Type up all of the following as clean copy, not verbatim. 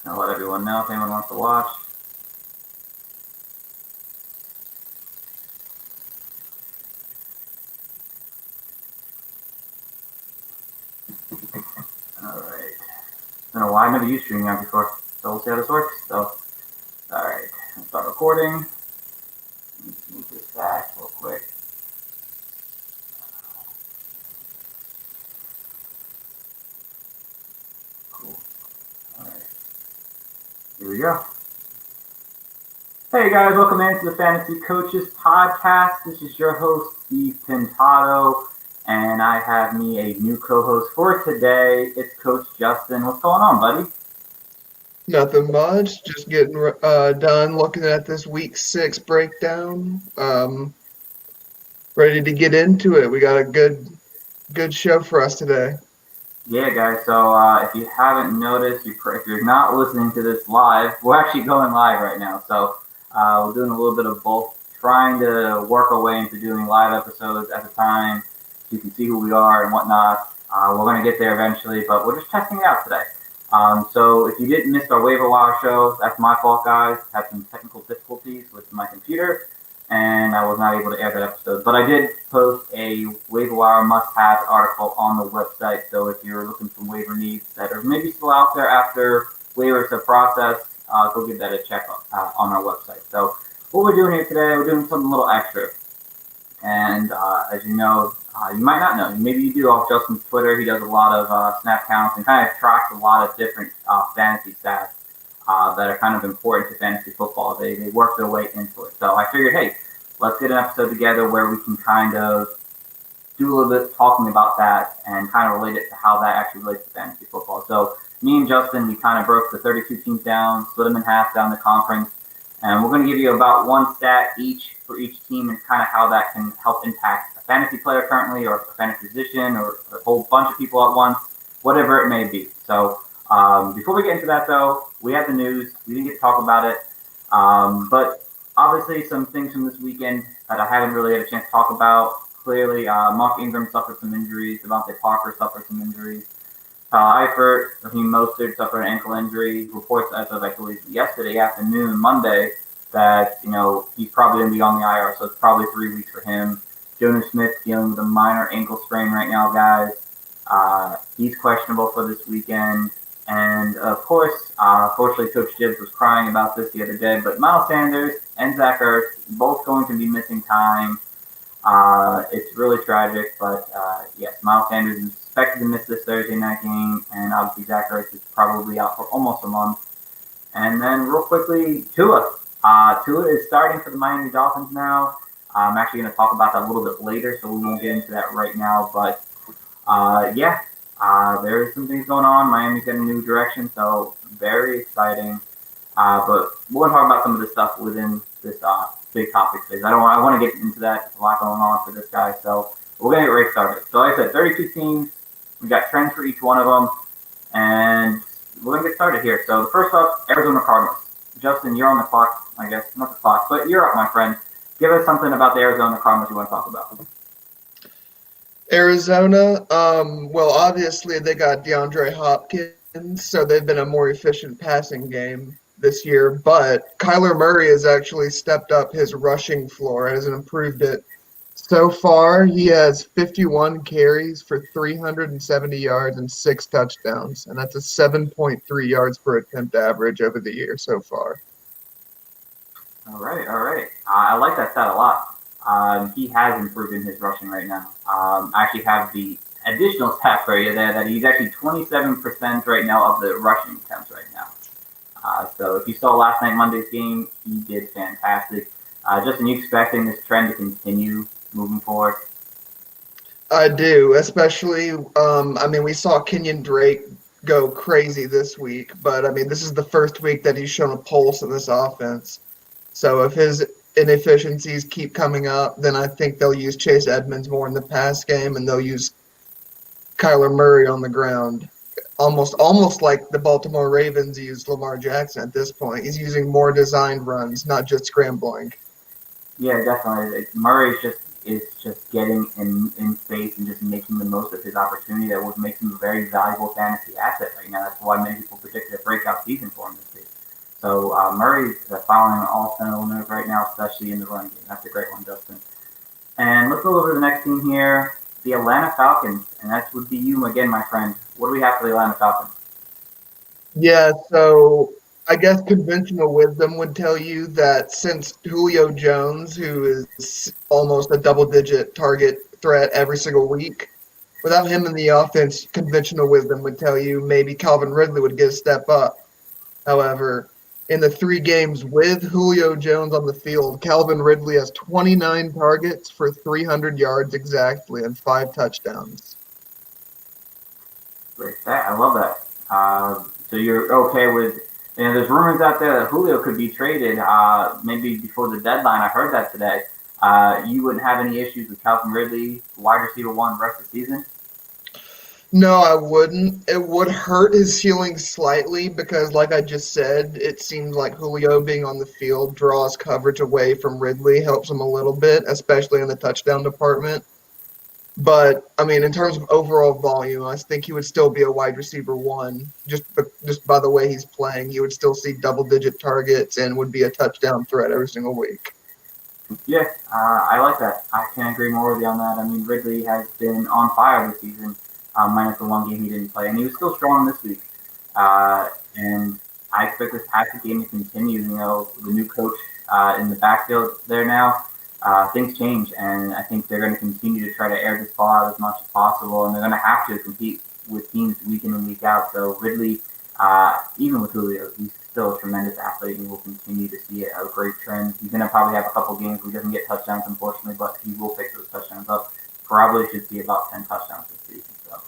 I'll let everyone know if anyone wants to watch. Alright. I don't know why I never used StreamYard before, so we'll see how this works. So, alright, let's start recording. Let's move this back real quick. Cool. Alright. Here we go. Hey guys, welcome into the Fantasy Coaches Podcast. This is your host, Steve Pintado, and I have me a new co-host for today. It's Coach Justin. What's going on, buddy? Nothing much. Just getting done looking at this week 6 breakdown. Ready to get into it. We got a good show for us today. Yeah, guys. So if you haven't noticed, if you're not listening to this live, we're actually going live right now. So we're doing a little bit of both, trying to work our way into doing live episodes at a time, so you can see who we are and whatnot. We're going to get there eventually, but we're just testing it out today. So if you didn't miss our waiver wire show, that's my fault, guys. Had some technical difficulties with my computer, and I was not able to air that episode. But I did post a waiver wire must-have article on the website. So if you're looking for waiver needs that are maybe still out there after waivers are processed, go give that a check on our website. So what we're doing here today, we're doing something a little extra. And as you know, you might not know, maybe you do off Justin's Twitter. He does a lot of snap counts and kind of tracks a lot of different fantasy stats that are kind of important to fantasy football. They work their way into it. So I figured, hey, let's get an episode together where we can kind of do a little bit talking about that and kind of relate it to how that actually relates to fantasy football. So me and Justin, we kind of broke the 32 teams down, split them in half down the conference, and we're going to give you about one stat each for each team and kind of how that can help impact a fantasy player currently or a fantasy position or a whole bunch of people at once, whatever it may be. So before we get into that, though, we have the news. We didn't get to talk about it, but obviously some things from this weekend that I haven't really had a chance to talk about. Clearly, Mark Ingram suffered some injuries. Devontae Parker suffered some injuries. Eifert, Raheem Mostert suffered an ankle injury. Reports as of, I believe, yesterday afternoon, Monday, that he's probably going to be on the IR, so it's probably 3 weeks for him. Jonas Smith dealing with a minor ankle sprain right now, guys. He's questionable for this weekend. And, of course, fortunately, Coach Gibbs was crying about this the other day, but Miles Sanders and Zach Ertz both going to be missing time. It's really tragic, but yes, Miles Sanders is expected to miss this Thursday night game, and obviously Zach Ertz is probably out for almost a month. And then real quickly, Tua. Tua is starting for the Miami Dolphins now. I'm actually going to talk about that a little bit later, so we won't get into that right now. But there is some things going on. Miami's getting a new direction, so very exciting. But we're going to talk about some of the stuff within this big topic space. I want to get into that. There's a lot going on for this guy, so we're going to get right started. So like I said, 32 teams. We got trends for each one of them, and we're going to get started here. So the first up, Arizona Cardinals. Justin, you're on the clock, I guess. Not the clock, but you're up, my friend. Give us something about the Arizona Cardinals you want to talk about. Arizona, well, obviously they got DeAndre Hopkins, so they've been a more efficient passing game this year. But Kyler Murray has actually stepped up his rushing floor, has improved it. So far, he has 51 carries for 370 yards and 6 touchdowns, and that's a 7.3 yards per attempt average over the year so far. All right. I like that stat a lot. He has improved in his rushing right now. I actually have the additional stat for you there that he's actually 27% right now of the rushing attempts right now. So if you saw last night Monday's game, he did fantastic. Justin, you expecting this trend to continue moving forward? I do, especially, we saw Kenyon Drake go crazy this week, but, this is the first week that he's shown a pulse in this offense. So if his inefficiencies keep coming up, then I think they'll use Chase Edmonds more in the pass game, and they'll use Kyler Murray on the ground. Almost like the Baltimore Ravens used Lamar Jackson at this point. He's using more designed runs, not just scrambling. Yeah, definitely. Murray is just getting in space and just making the most of his opportunity. That would make him a very valuable fantasy asset right now. That's why many people predicted if breakout season for him this year. So Murray's following on all cylinders right now, especially in the run game. That's a great one, Justin. And let's go over to the next team here, the Atlanta Falcons, and that would be you again, my friend. What do we have for the Atlanta Falcons? Yeah, so I guess conventional wisdom would tell you that since Julio Jones, who is almost a double-digit target threat every single week, without him in the offense, conventional wisdom would tell you maybe Calvin Ridley would get a step up. However, in the 3 games with Julio Jones on the field, Calvin Ridley has 29 targets for 300 yards exactly and 5 touchdowns. Great stat. I love that. So you're okay with, there's rumors out there that Julio could be traded maybe before the deadline. I heard that today. You wouldn't have any issues with Calvin Ridley, wide receiver 1 the rest of the season? No, I wouldn't. It would hurt his ceiling slightly because, like I just said, it seems like Julio being on the field draws coverage away from Ridley, helps him a little bit, especially in the touchdown department. But, I mean, in terms of overall volume, I think he would still be a wide receiver 1. Just by the way he's playing, he would still see double-digit targets and would be a touchdown threat every single week. Yeah, I like that. I can't agree more with you on that. I mean, Ridley has been on fire this season, minus the 1 game he didn't play, and he was still strong this week. And I expect this passing game to continue. The new coach in the backfield there now, things change, and I think they're going to continue to try to air this ball out as much as possible, and they're going to have to compete with teams week in and week out. So Ridley, even with Julio, he's still a tremendous athlete, and we'll continue to see a great trend. He's going to probably have a couple games where he doesn't get touchdowns, unfortunately, but he will pick those touchdowns up. Probably should see about 10 touchdowns this season. So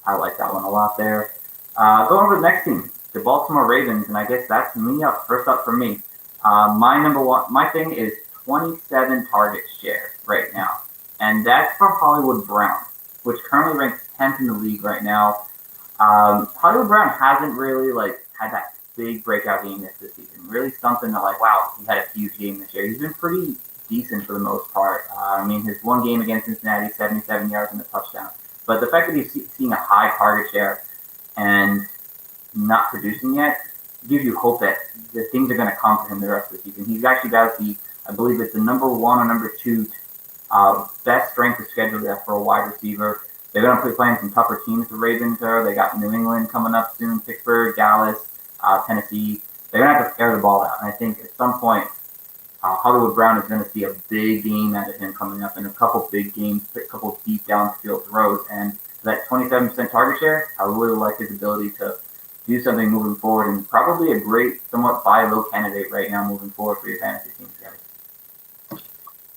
I like that one a lot there. Going over to the next team, the Baltimore Ravens, and I guess that's me up first up for me. My thing is 27 target share right now, and that's for Hollywood Brown, which currently ranks 10th in the league right now. Hollywood Brown hasn't really had that big breakout game this season. Really something that wow, he had a huge game this year. He's been pretty decent for the most part. His 1 game against Cincinnati, 77 yards and a touchdown. But the fact that he's seeing a high target share and not producing yet gives you hope that the things are going to come for him the rest of the season. He's actually got I believe it's the number 1 or number 2 best strength of schedule there for a wide receiver. They're going to be playing some tougher teams, the Ravens are. They got New England coming up soon, Pittsburgh, Dallas, Tennessee. They're going to have to air the ball out. And I think at some point, Hollywood Brown is going to see a big game out of him coming up in a couple big games, a couple deep downfield throws. And that 27% target share, I really like his ability to do something moving forward, and probably a great, somewhat buy low candidate right now moving forward for your fantasy teams, guys.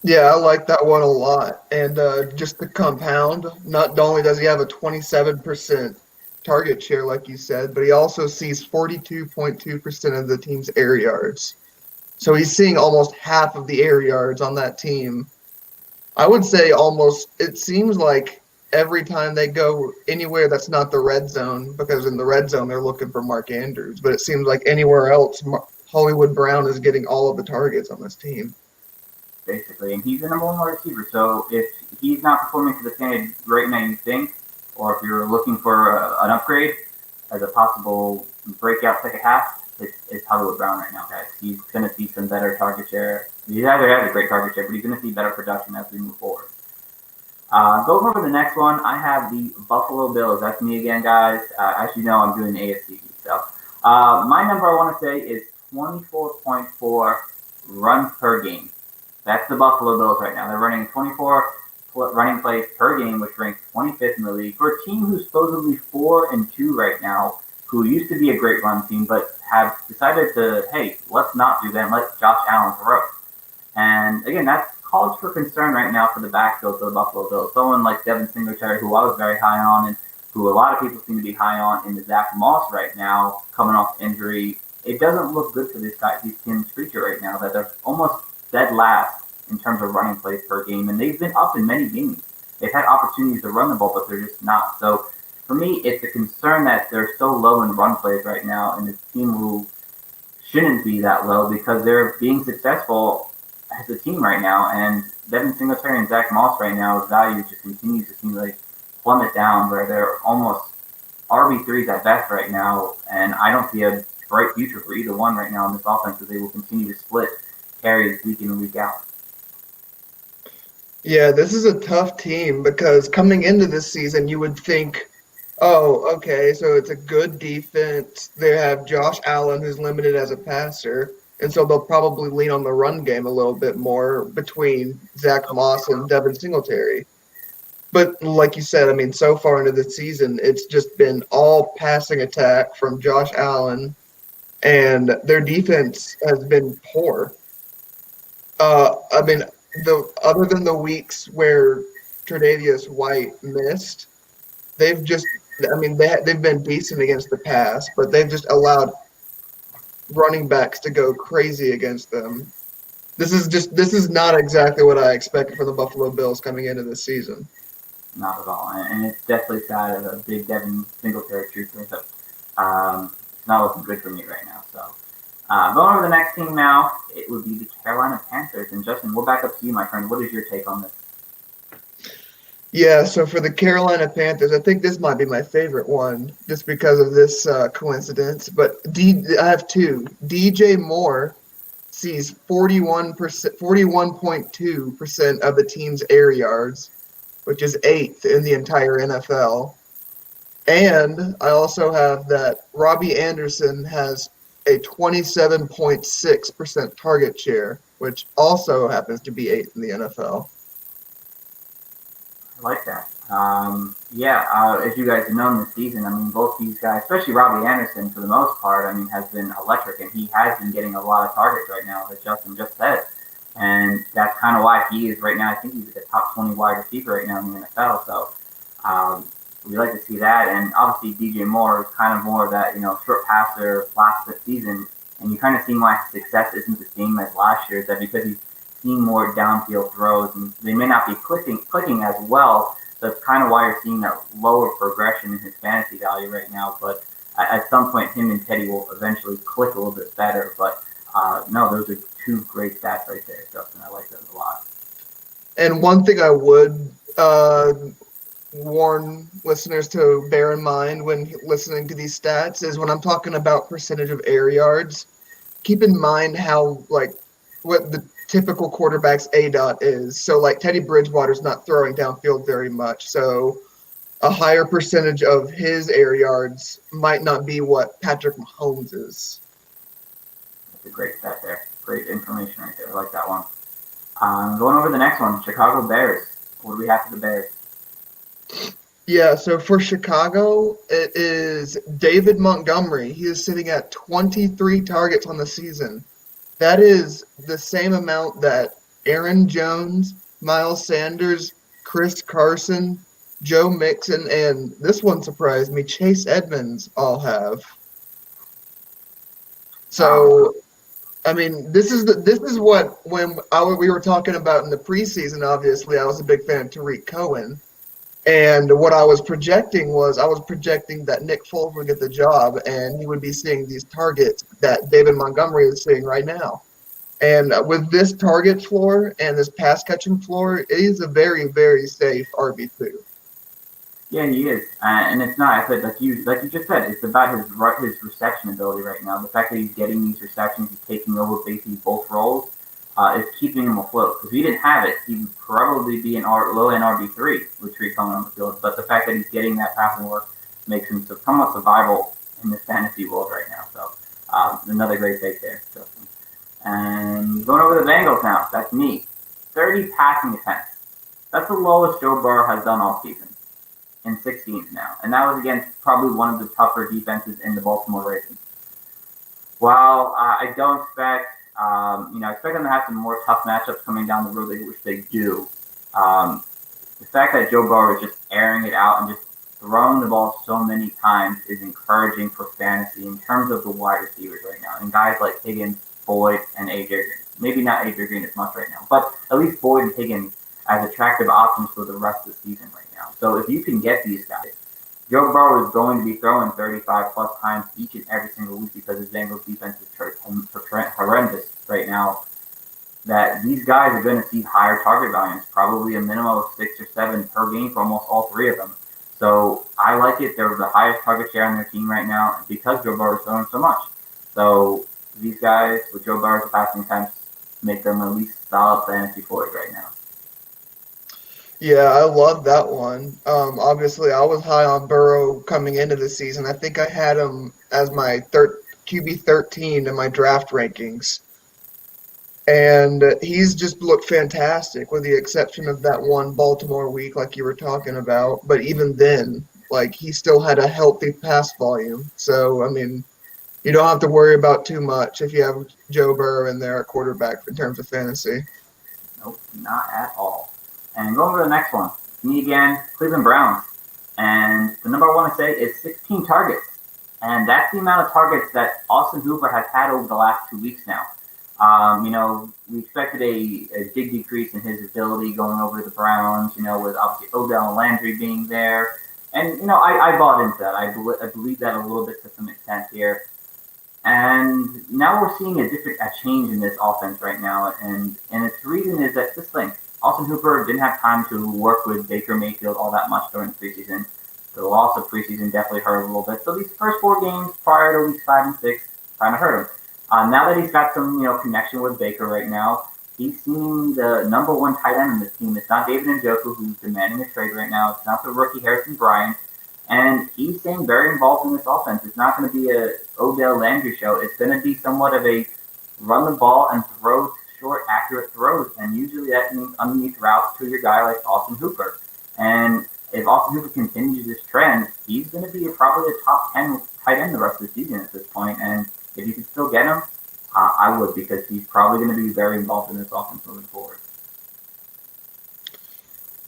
Yeah, I like that one a lot. And just to compound, not only does he have a 27% target share, like you said, but he also sees 42.2% of the team's air yards. So he's seeing almost half of the air yards on that team. I would say almost, it seems like every time they go anywhere that's not the red zone, because in the red zone they're looking for Mark Andrews, but it seems like anywhere else, Hollywood Brown is getting all of the targets on this team. Basically, and he's the number 1 wide receiver. So if he's not performing to the standard right now you think, or if you're looking for an upgrade as a possible breakout second half, it's Hollywood Brown right now, guys. He's going to see some better target share. He either has a great target share, but he's going to see better production as we move forward. Go over to the next one. I have the Buffalo Bills. That's me again, guys. As you know, I'm doing AFC. So my number I want to say is 24.4 runs per game. That's the Buffalo Bills right now. They're running 24 running plays per game, which ranks 25th in the league for a team who's supposedly 4-2 right now, who used to be a great run team, but have decided to, hey, let's not do that and let Josh Allen throw. And again, that's cause for concern right now for the backfield for the Buffalo Bills. Someone like Devin Singletary, who I was very high on, and who a lot of people seem to be high on, in the Zach Moss right now, coming off injury. It doesn't look good for this team's future right now, that they're almost dead last in terms of running plays per game, and they've been up in many games. They've had opportunities to run the ball, but they're just not. So for me, it's a concern that they're so low in run plays right now, and this team who shouldn't be that low because they're being successful as a team right now. And Devin Singletary and Zach Moss right now, his value just continues to seem like plummet down, where they're almost RB3s at best right now, and I don't see a bright future for either one right now in this offense as they will continue to split carries week in and week out. Yeah, this is a tough team because coming into this season, you would think, oh, okay, so it's a good defense. They have Josh Allen, who's limited as a passer, and so they'll probably lean on the run game a little bit more between Zach Moss and Devin Singletary. But like you said, I mean, so far into the season, it's just been all passing attack from Josh Allen, and their defense has been poor. I mean, the other than the weeks where Tre'Davious White missed, they've just, I mean, they've been decent against the pass, but they've just allowed running backs to go crazy against them. This is not exactly what I expected from the Buffalo Bills coming into this season. Not at all, and it's definitely sad as a big Devin Singletary truther, but it's not looking good for me right now. So going over the next team now, it would be the Carolina Panthers. And Justin, we'll back up to you, my friend. What is your take on this? Yeah, so for the Carolina Panthers, I think this might be my favorite one just because of this coincidence. But I have two. DJ Moore sees 41.2% of the team's air yards, which is 8th in the entire NFL. And I also have that Robbie Anderson has a 27.6% target share, which also happens to be 8th in the NFL. I like that. As you guys have known this season, I mean, both these guys, especially Robbie Anderson for the most part, I mean, has been electric, and he has been getting a lot of targets right now, as Justin just said. And that's kind of why he is right now. I think he's the top 20 wide receiver right now in the NFL. So we like to see that. And obviously, DJ Moore is kind of more of that, short passer last season. And you kind of seen why his success isn't the same as last year. Is that because he's seeing more downfield throws, and they may not be clicking as well. So that's kind of why you're seeing that lower progression in his fantasy value right now. But at some point, him and Teddy will eventually click a little bit better. But no, those are two great stats right there, Justin. I like those a lot. And one thing I would warn listeners to bear in mind when listening to these stats is when I'm talking about percentage of air yards, keep in mind how, what the typical quarterback's ADOT is. So, Teddy Bridgewater's not throwing downfield very much. So, a higher percentage of his air yards might not be what Patrick Mahomes is. That's a great stat there. Great information right there. I like that one. Going over the next one, Chicago Bears. What do we have for the Bears? Yeah, so for Chicago, it is David Montgomery. He is sitting at 23 targets on the season. That is the same amount that Aaron Jones, Miles Sanders, Chris Carson, Joe Mixon, and this one surprised me, Chase Edmonds all have. So, I mean, this is what we were talking about in the preseason. Obviously, I was a big fan of Tariq Cohen. And what I was projecting that Nick Foles would get the job and he would be seeing these targets that David Montgomery is seeing right now. And with this target floor and this pass catching floor, it is a very, very safe RB2. Yeah, he is, and it's not. I said like you just said, it's about his reception ability right now. The fact that he's getting these receptions, he's taking over basically both roles, is keeping him afloat. If he didn't have it, he would probably be an low-end RB3 with Tariq Cohen on the field. But the fact that he's getting that passing work makes him somewhat survival in this fantasy world right now. So another great take there, Justin. And going over the Bengals now, that's me. 30 passing attempts. That's the lowest Joe Burrow has done all season in 6 games now. And that was against probably one of the tougher defenses in the Baltimore Ravens. While I don't expect I expect them to have some more tough matchups coming down the road, which they do. The fact that Joe Burrow is just airing it out and just throwing the ball so many times is encouraging for fantasy in terms of the wide receivers right now. And guys like Higgins, Boyd, and A.J. Green. Maybe not A.J. Green as much right now, but at least Boyd and Higgins as attractive options for the rest of the season right now. So if you can get these guys, Joe Burrow is going to be throwing 35-plus times each and every single week because his Bengals defense is horrendous right now. That these guys are going to see higher target volumes, probably a minimum of 6 or 7 per game for almost all 3 of them. So I like it. They're the highest target share on their team right now because Joe Burrow is throwing so much. So these guys with Joe Burrow's passing attempts make them at least solid fantasy forward right now. Yeah, I love that one. Obviously, I was high on Burrow coming into the season. I think I had him as my QB 13 in my draft rankings. And he's just looked fantastic with the exception of that one Baltimore week like you were talking about. But even then, like he still had a healthy pass volume. So, I mean, you don't have to worry about too much if you have Joe Burrow in there at quarterback in terms of fantasy. Nope, not at all. And going to the next one. Me again, Cleveland Browns. And the number I want to say is 16 targets. And that's the amount of targets that Austin Hooper has had over the last 2 weeks now. We expected a big decrease in his ability going over to the Browns, with obviously Odell and Landry being there. And, I bought into that. I believe that a little bit to some extent here. And now we're seeing a change in this offense right now. And its reason is that this thing, Austin Hooper didn't have time to work with Baker Mayfield all that much during the preseason. The loss of preseason definitely hurt a little bit. So these first 4 games prior to weeks 5 and 6 kind of hurt him. Now that he's got some, connection with Baker right now, he's seeing the number 1 tight end in this team. It's not David Njoku who's demanding a trade right now. It's not the rookie Harrison Bryant. And he's staying very involved in this offense. It's not going to be a Odell Landry show. It's going to be somewhat of a run the ball and throw short, accurate throws. And usually that means underneath routes to your guy like Austin Hooper. And if Austin Hooper continues this trend, he's going to be probably a top 10 tight end the rest of the season at this point. And if you could still get him, I would, because he's probably going to be very involved in this offense moving forward.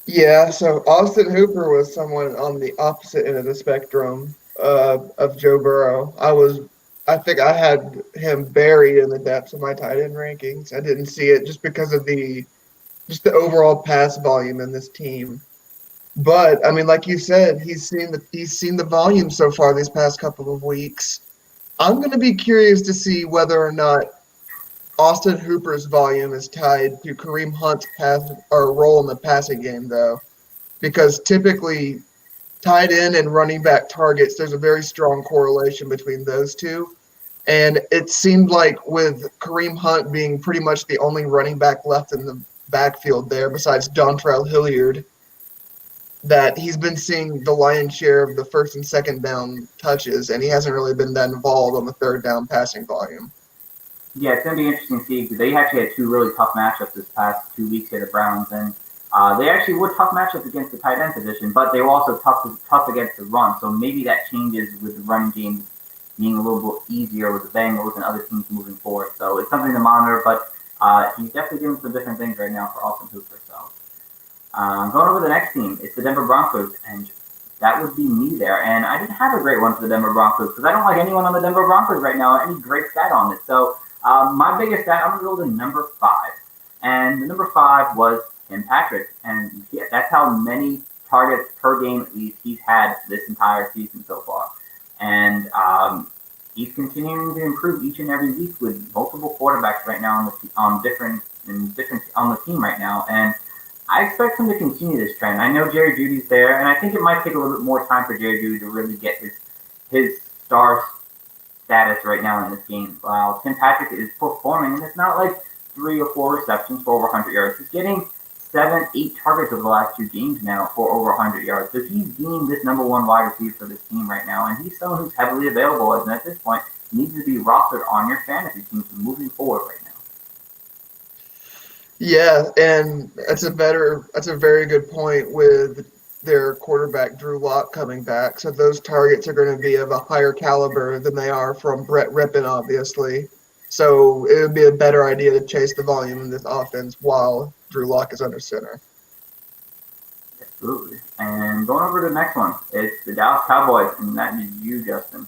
Yeah, so Austin Hooper was someone on the opposite end of the spectrum of Joe Burrow. I think I had him buried in the depths of my tight end rankings. I didn't see it just because of the overall pass volume in this team. But I mean, like you said, he's seen the volume so far these past couple of weeks. I'm going to be curious to see whether or not Austin Hooper's volume is tied to Kareem Hunt's pass or role in the passing game, though, because typically tight end and running back targets, there's a very strong correlation between those two. And it seemed like with Kareem Hunt being pretty much the only running back left in the backfield there, besides Dontrell Hilliard, that he's been seeing the lion's share of the first and second down touches, and he hasn't really been that involved on the third down passing volume. Yeah, it's going to be interesting to see, because they actually had 2 really tough matchups this past 2 weeks here, the Browns, and they actually were tough matchups against the tight end position, but they were also tough against the run, so maybe that changes with the running game being a little bit easier with the Bengals and other teams moving forward. So it's something to monitor, but he's definitely doing some different things right now for Austin Hooper. So going over to the next team, it's the Denver Broncos, and that would be me there. And I didn't have a great one for the Denver Broncos because I don't like anyone on the Denver Broncos right now, any great stat on it. So my biggest stat, I'm going to go to number 5. And the number 5 was Tim Patrick. And yeah, that's how many targets per game at least he's had this entire season so far. And he's continuing to improve each and every week with multiple quarterbacks right now on the team right now. And I expect him to continue this trend. I know Jerry Jeudy's there, and I think it might take a little bit more time for Jerry Jeudy to really get his star status right now in this game. While Tim Patrick is performing, and it's not like 3 or 4 receptions for over 100 yards. He's getting 7, 8 targets over the last 2 games now for over 100 yards. So he's being this number 1 wide receiver for this team right now, and he's someone who's heavily available, and at this point needs to be rostered on your fantasy team moving forward right now. Yeah, and that's a very good point with their quarterback Drew Lock coming back. So those targets are going to be of a higher caliber than they are from Brett Rippon, obviously. So it would be a better idea to chase the volume in this offense while Drew Lock is under center. Absolutely. And going over to the next one, it's the Dallas Cowboys, and that is you, Justin.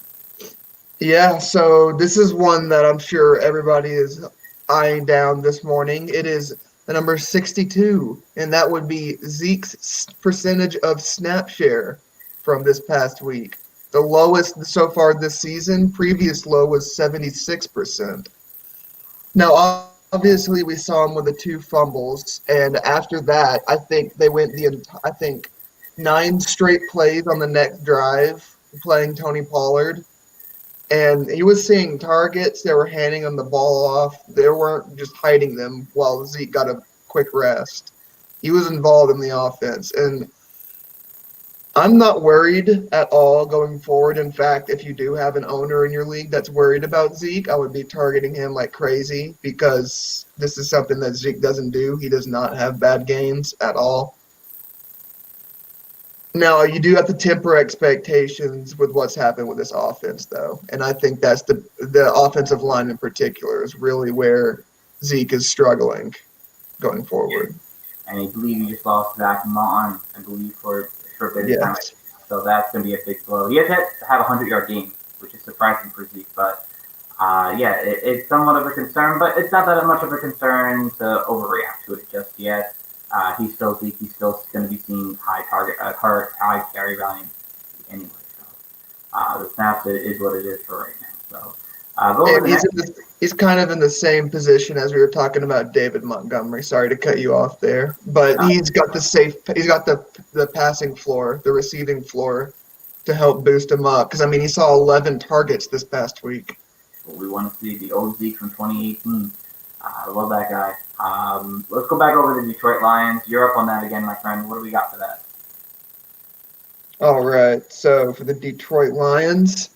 Yeah, so this is one that I'm sure everybody is eyeing down this morning. It is the number 62, and that would be Zeke's percentage of snap share from this past week. The lowest so far this season, previous low was 76%. Now, obviously, we saw him with the 2 fumbles, and after that, I think 9 straight plays on the next drive playing Tony Pollard. And he was seeing targets. They were handing him the ball off. They weren't just hiding them while Zeke got a quick rest. He was involved in the offense. And I'm not worried at all going forward. In fact, if you do have an owner in your league that's worried about Zeke, I would be targeting him like crazy because this is something that Zeke doesn't do. He does not have bad games at all. Now, you do have to temper expectations with what's happened with this offense, though. And I think that's the offensive line in particular is really where Zeke is struggling going forward. And I believe you just lost Zach Martin, I believe, for a short bit of time. Yes. So that's going to be a big blow. He has to have a 100-yard game, which is surprising for Zeke. But, it's somewhat of a concern, but it's not that much of a concern to overreact to it just yet. He's still Zeke. He's still going to be seeing high high carry volume anyway. So the snaps is what it is for right now. So go over he's kind of in the same position as we were talking about David Montgomery. Sorry to cut you off there, but he's got the passing floor, the receiving floor to help boost him up. Because he saw 11 targets this past week. We want to see the old Zeke from 2018. I love that guy. Let's go back over to the Detroit Lions. You're up on that again, my friend. What do we got for that? All right. So for the Detroit Lions,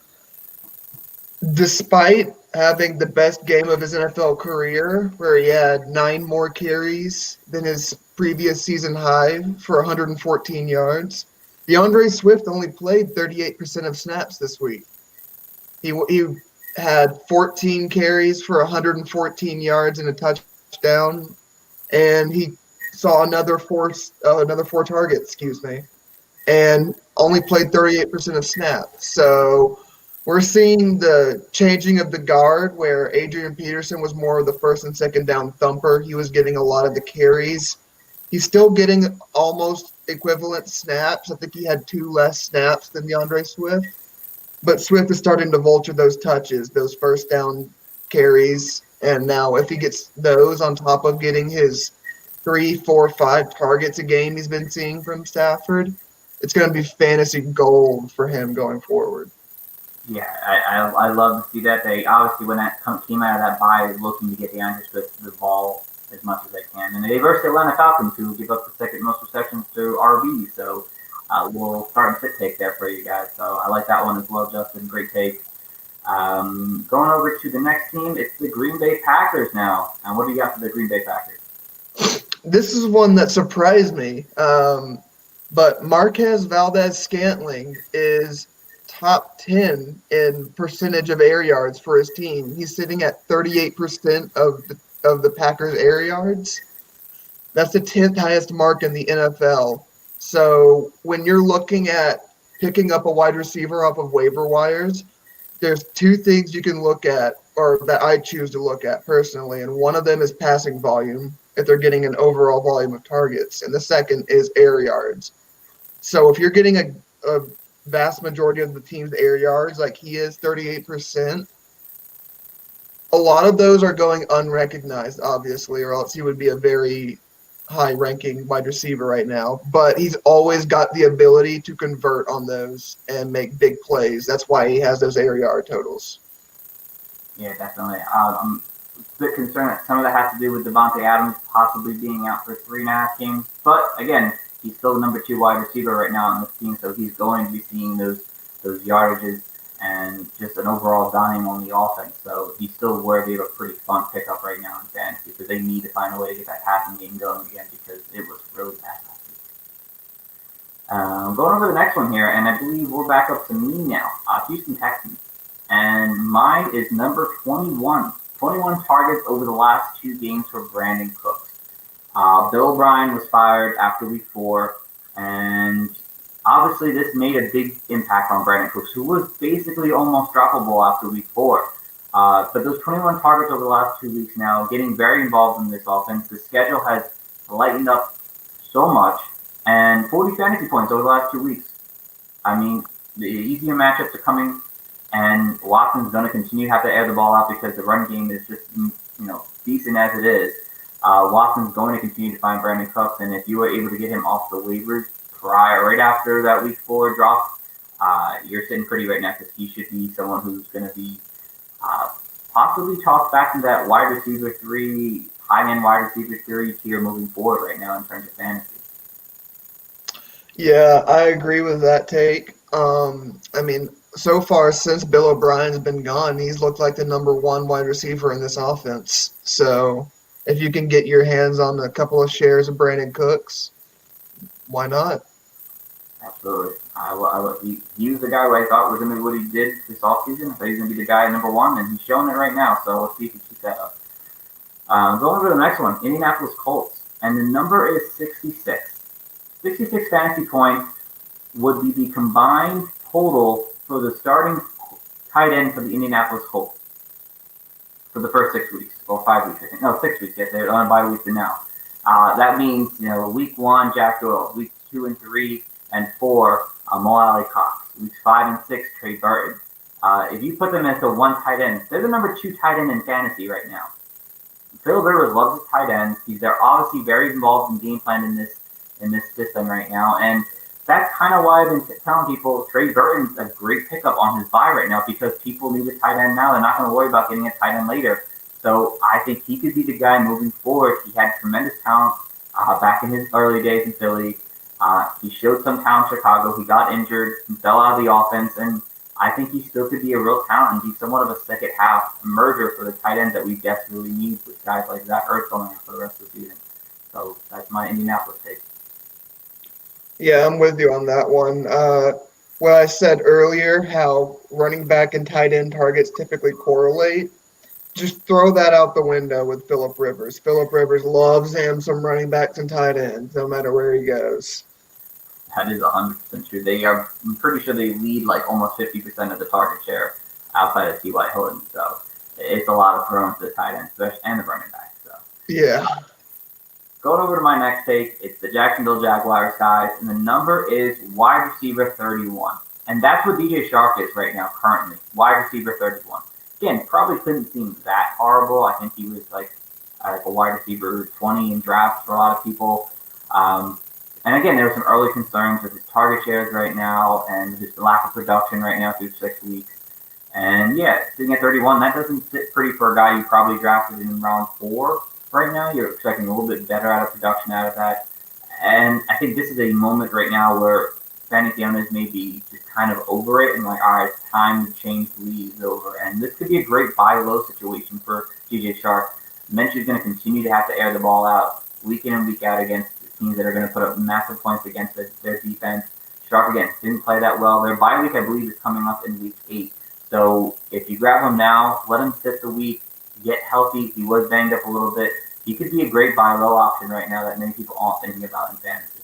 despite having the best game of his NFL career, where he had 9 more carries than his previous season high for 114 yards, DeAndre Swift only played 38% of snaps this week. He had 14 carries for 114 yards and a touchdown, and he saw another four targets, and only played 38% of snaps. So we're seeing the changing of the guard where Adrian Peterson was more of the first and second down thumper. He was getting a lot of the carries. He's still getting almost equivalent snaps. I think he had 2 less snaps than DeAndre Swift. But Swift is starting to vulture those touches, those first down carries. And now if he gets those on top of getting his 3, 4, 5 targets a game he's been seeing from Stafford, it's going to be fantasy gold for him going forward. Yeah, I love to see that. They obviously, when that came out of that bye, looking to get DeAndre Swift the ball as much as they can. And they versed the Atlanta Falcons, who give up the second most receptions to RB. So we'll start and sit take there for you guys. So I like that one as well, Justin. Great take. Going over to the next team, it's the Green Bay Packers now. And what do you got for the Green Bay Packers? This is one that surprised me. But Marquez Valdez-Scantling is top 10 in percentage of air yards for his team. He's sitting at 38% of the Packers' air yards. That's the 10th highest mark in the NFL. So when you're looking at picking up a wide receiver off of waiver wires, there's 2 things you can look at, or that I choose to look at personally, and one of them is passing volume, if they're getting an overall volume of targets, and the second is air yards. So if you're getting a vast majority of the team's air yards, like he is, 38%, a lot of those are going unrecognized, obviously, or else he would be a very high-ranking wide receiver right now. But he's always got the ability to convert on those and make big plays. That's why he has those air yard totals. Yeah, definitely. I'm a bit concerned that some of that has to do with Devontae Adams possibly being out for 3.5 games. But again, he's still the number 2 wide receiver right now on this team, so he's going to be seeing those yardages and just an overall volume on the offense. So he's still worthy of a pretty fun pickup right now in fantasy because they need to find a way to get that passing game going again because it was really bad last week. Going over the next one here, and I believe we're back up to me now. Houston Texans. And mine is number 21. 21 targets over the last 2 games for Brandon Cooks. Bill O'Brien was fired after week 4, and obviously this made a big impact on Brandon Cooks, who was basically almost droppable after week 4. But those 21 targets over the last 2 weeks now, getting very involved in this offense. The schedule has lightened up so much, and 40 fantasy points over the last 2 weeks. I mean, the easier matchups are coming, and Watson's going to continue to have to air the ball out because the run game is just, decent as it is. Watson's going to continue to find Brandon Cooks, and if you were able to get him off the waivers, right after that week 4 drop, you're sitting pretty right now because he should be someone who's going to be uh, possibly tossed back into that wide receiver 3, high end wide receiver 3 tier moving forward right now in terms of fantasy. Yeah, I agree with that take. I mean, so far since Bill O'Brien's been gone, he's looked like the number one wide receiver in this offense. So if you can get your hands on a couple of shares of Brandon Cooks, why not? Absolutely. He was the guy who I thought was going to be what he did this offseason. I thought he was going to be the guy number 1, and he's showing it right now. So let's see if he can keep that up. Going over to the next one, Indianapolis Colts. And the number is 66. 66 fantasy points would be the combined total for the starting tight end for the Indianapolis Colts for the first 6 weeks, or 5 weeks, I think. No, 6 weeks. Yes, they're on bye week now. That means, week 1, Jack Doyle. Week 2 and 3 and 4, Mo Alley-Cox. Weeks 5 and 6, Trey Burton. If you put them into one tight end, they're the number 2 tight end in fantasy right now. Phil Rivers loves his tight ends. They're obviously very involved in game plan in this system right now, and that's kind of why I've been telling people Trey Burton's a great pickup on his bye right now because people need a tight end now. They're not going to worry about getting a tight end later. So I think he could be the guy moving forward. He had tremendous talent back in his early days in Philly. He showed some talent in Chicago. He got injured and fell out of the offense, and I think he still could be a real talent and be somewhat of a second half merger for the tight ends that we desperately need with guys like Zach Ertz going out for the rest of the season. So that's my Indianapolis take. Yeah, I'm with you on that one. What I said earlier, how running back and tight end targets typically correlate, just throw that out the window with Phillip Rivers. Phillip Rivers loves him some running backs and tight ends, no matter where he goes. That is 100% true. I'm pretty sure they lead like almost 50% of the target share outside of T.Y. Hilton. So it's a lot of thrown to the tight end, especially and the running back. So yeah. Going over to my next take, it's the Jacksonville Jaguars, guys, and the number is wide receiver 31. And that's what DJ Shark is right now, currently, wide receiver 31. Again, probably couldn't seem that horrible. I think he was like a wide receiver 20 in drafts for a lot of people. And again, there were some early concerns with his target shares right now and his lack of production right now through 6 weeks. And yeah, sitting at 31, that doesn't sit pretty for a guy you probably drafted in round 4. Right now, you're expecting a little bit better out of production out of that. And I think this is a moment right now where fantasy owners may be just kind of over it and like, all right, it's time to change the leagues over. And this could be a great buy low situation for DJ Shark. Minshew's going to continue to have to air the ball out week in and week out against teams that are going to put up massive points against their defense. Shark, again, didn't play that well. Their bye week, I believe, is coming up in week 8. So if you grab him now, let him sit the week, get healthy. He was banged up a little bit. He could be a great buy low option right now that many people aren't thinking about in fantasy.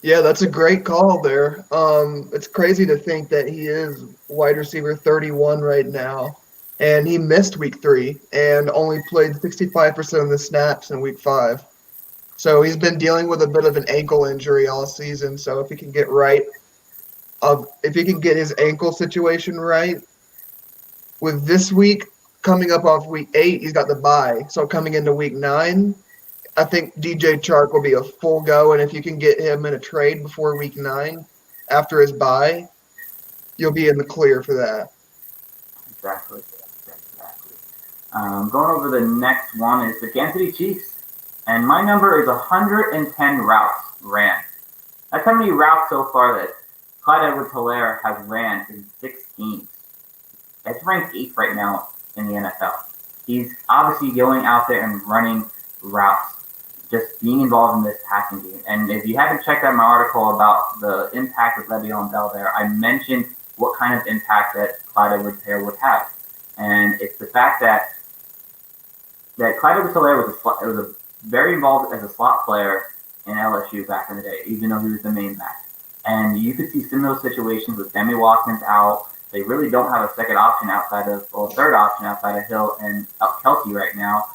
Yeah, that's a great call there. It's crazy to think that he is wide receiver 31 right now, and he missed week 3 and only played 65% of the snaps in week 5. So he's been dealing with a bit of an ankle injury all season. So if he can get if he can get his ankle situation right, with this week coming up off week 8, he's got the bye. So coming into week 9, I think DJ Chark will be a full go. And if you can get him in a trade before week 9, after his bye, you'll be in the clear for that. Exactly. Going over the next one is the Kansas City Chiefs. And my number is 110 routes ran. That's how many routes so far that Clyde Edwards-Helaire has ran in 6 games. That's ranked 8th right now in the NFL. He's obviously going out there and running routes, just being involved in this passing game. And if you haven't checked out my article about the impact of Le'Veon Bell there, I mentioned what kind of impact that Clyde Edwards-Helaire would have. And it's the fact that Clyde Edwards-Helaire was very involved as a slot player in LSU back in the day, even though he was the main back. And you could see similar situations with Sammy Watkins out. They really don't have a second option third option outside of Hill and Kelsey right now.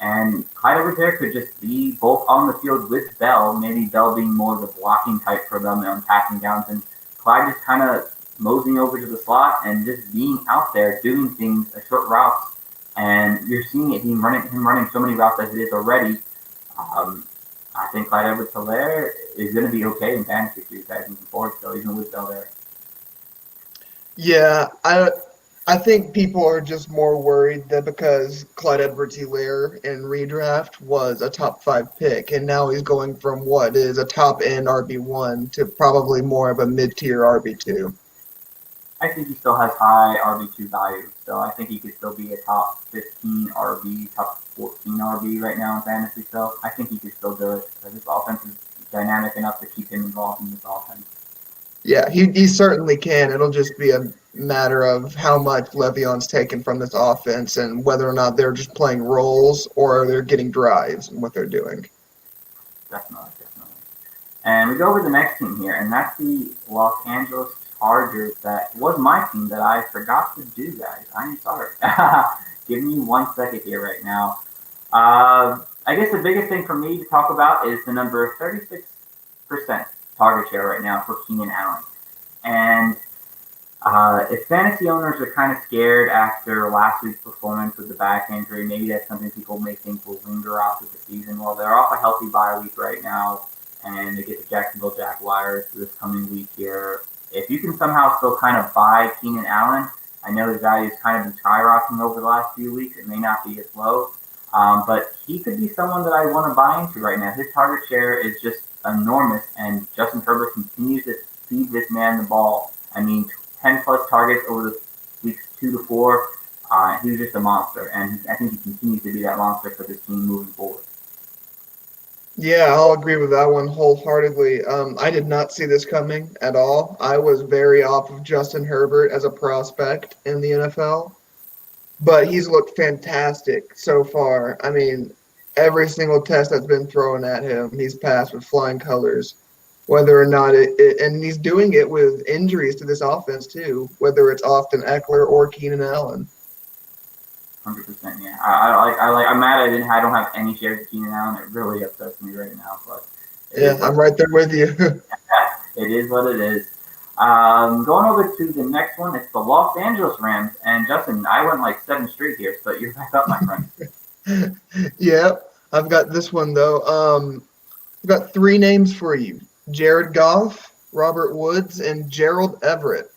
And Clyde Edwards-Helaire could just be both on the field with Bell, maybe Bell being more of the blocking type for them on passing downs, and Clyde just kind of moseying over to the slot and just being out there doing things, short routes. And you're seeing it, him running so many routes as it is already. I think Clyde Edwards-Helaire is going to be okay in fantasy for you guys moving forward, so even with Bell there. Yeah, I think people are just more worried that because Clyde Edwards-Helaire in redraft was a top 5 pick, and now he's going from what is a top end RB1 to probably more of a mid tier RB2. I think he still has high RB2 value, so I think he could still be a top 15 RB, top 14 RB right now in fantasy. So I think he could still do it. But his offense is dynamic enough to keep him involved in this offense. Yeah, he certainly can. It'll just be a matter of how much Le'Veon's taken from this offense and whether or not they're just playing roles or they're getting drives and what they're doing. Definitely, definitely. And we go over to the next team here, and that's the Los Angeles Chargers. That was my team that I forgot to do, guys. I'm sorry. Give me 1 second here right now. I guess the biggest thing for me to talk about is the number 36% target share right now for Keenan Allen. And if fantasy owners are kind of scared after last week's performance with the back injury, maybe that's something people may think will linger out through the season. Well, they're off a healthy bye week right now, and they get the Jacksonville Jaguars this coming week here. If you can somehow still kind of buy Keenan Allen, I know his value has kind of been skyrocketing over the last few weeks. It may not be as low, but he could be someone that I want to buy into right now. His target share is just enormous, and Justin Herbert continues to feed this man the ball. I mean, 10 plus targets over the weeks 2 to 4. He was just a monster, and I think he continues to be that monster for this team moving forward. Yeah, I'll agree with that one wholeheartedly. I did not see this coming at all. I was very off of Justin Herbert as a prospect in the NFL, but he's looked fantastic so far. I mean, every single test that's been thrown at him, he's passed with flying colors. Whether or not and he's doing it with injuries to this offense too, whether it's Austin Eckler or Keenan Allen. 100%, yeah. I'm mad I don't have any shares of Keenan Allen. It really upsets me right now, but yeah, I'm right there with you. It is what it is. Going over to the next one, it's the Los Angeles Rams. And Justin, I went like 7 straight here, so you're back up, my friend. Yeah, I've got this one though. I've got 3 names for you: Jared Goff, Robert Woods, and Gerald Everett.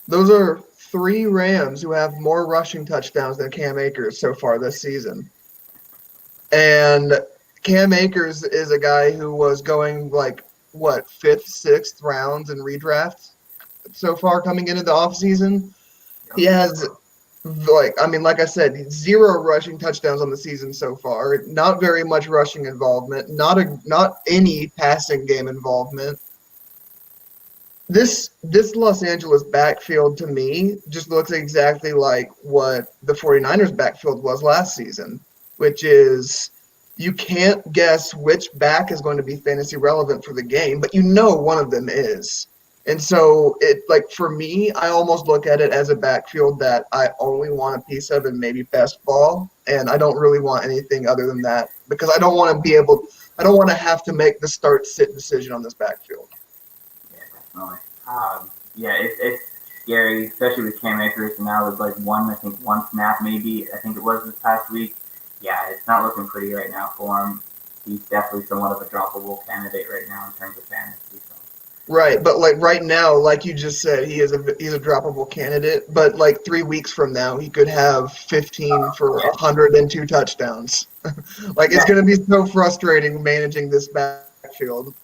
Those are 3 Rams who have more rushing touchdowns than Cam Akers so far this season. And Cam Akers is a guy who was going like, what, 5th, 6th rounds in redraft so far coming into the offseason. He has, like I said, 0 rushing touchdowns on the season so far. Not very much rushing involvement. Not any passing game involvement. This Los Angeles backfield to me just looks exactly like what the 49ers backfield was last season, which is you can't guess which back is going to be fantasy relevant for the game, but you know one of them is. And so for me, I almost look at it as a backfield that I only want a piece of in maybe best ball, and I don't really want anything other than that because I don't want to have to make the start sit decision on this backfield. Definitely. It's scary, especially with Cam Akers, and now with like one snap maybe. I think it was this past week. Yeah, it's not looking pretty right now for him. He's definitely somewhat of a droppable candidate right now in terms of fantasy. So. Right, but like right now, like you just said, he's a droppable candidate. But like 3 weeks from now, he could have 15 for 102 touchdowns. It's going to be so frustrating managing this backfield.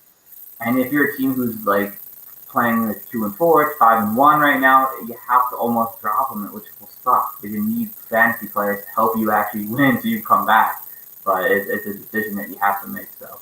And if you're a team who's like playing with 2-4, it's 5-1 right now, you have to almost drop them, which will suck because you need fantasy players to help you actually win so you come back. But it's a decision that you have to make. So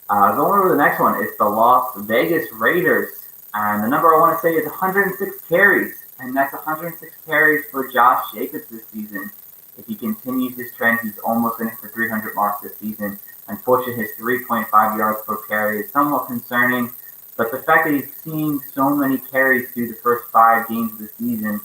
going over to the next one, it's the Las Vegas Raiders. And the number I want to say is 106 carries. And that's 106 carries for Josh Jacobs this season. If he continues this trend, he's almost going to hit the 300 mark this season. Unfortunately, his 3.5 yards per carry is somewhat concerning. But the fact that he's seen so many carries through the first 5 games of the season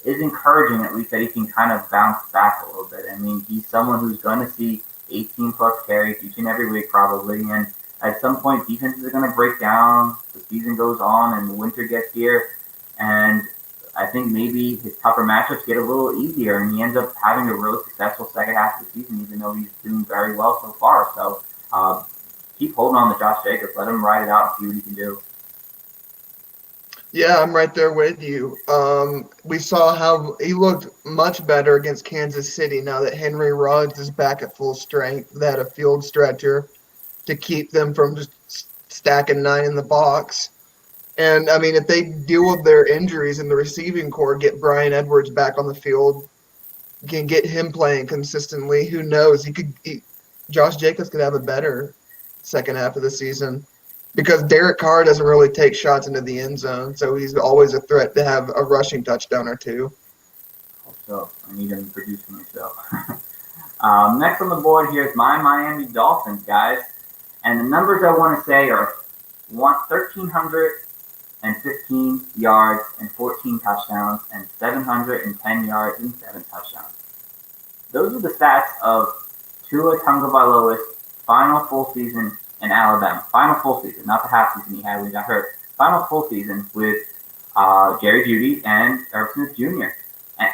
is encouraging, at least that he can kind of bounce back a little bit. I mean, he's someone who's going to see 18 plus carries each and every week probably. And at some point, defenses are going to break down. The season goes on and the winter gets here. And I think maybe his tougher matchups get a little easier, and he ends up having a really successful second half of the season, even though he's doing very well so far. So keep holding on to Josh Jacobs. Let him ride it out and see what he can do. Yeah, I'm right there with you. We saw how he looked much better against Kansas City now that Henry Ruggs is back at full strength. They had a field stretcher to keep them from just stacking 9 in the box. And I mean, if they deal with their injuries in the receiving core, get Bryan Edwards back on the field, can get him playing consistently, who knows? Josh Jacobs could have a better second half of the season because Derek Carr doesn't really take shots into the end zone, so he's always a threat to have a rushing touchdown or two. So I need him to produce for myself. Next on the board here is my Miami Dolphins, guys. And the numbers I want to say are 1,315 yards and 14 touchdowns and 710 yards and 7 touchdowns. Those are the stats of Tua Tagovailoa's final full season in Alabama. Final full season, not the half season he had when he got hurt. Final full season with Jerry Jeudy and Irv Smith Jr.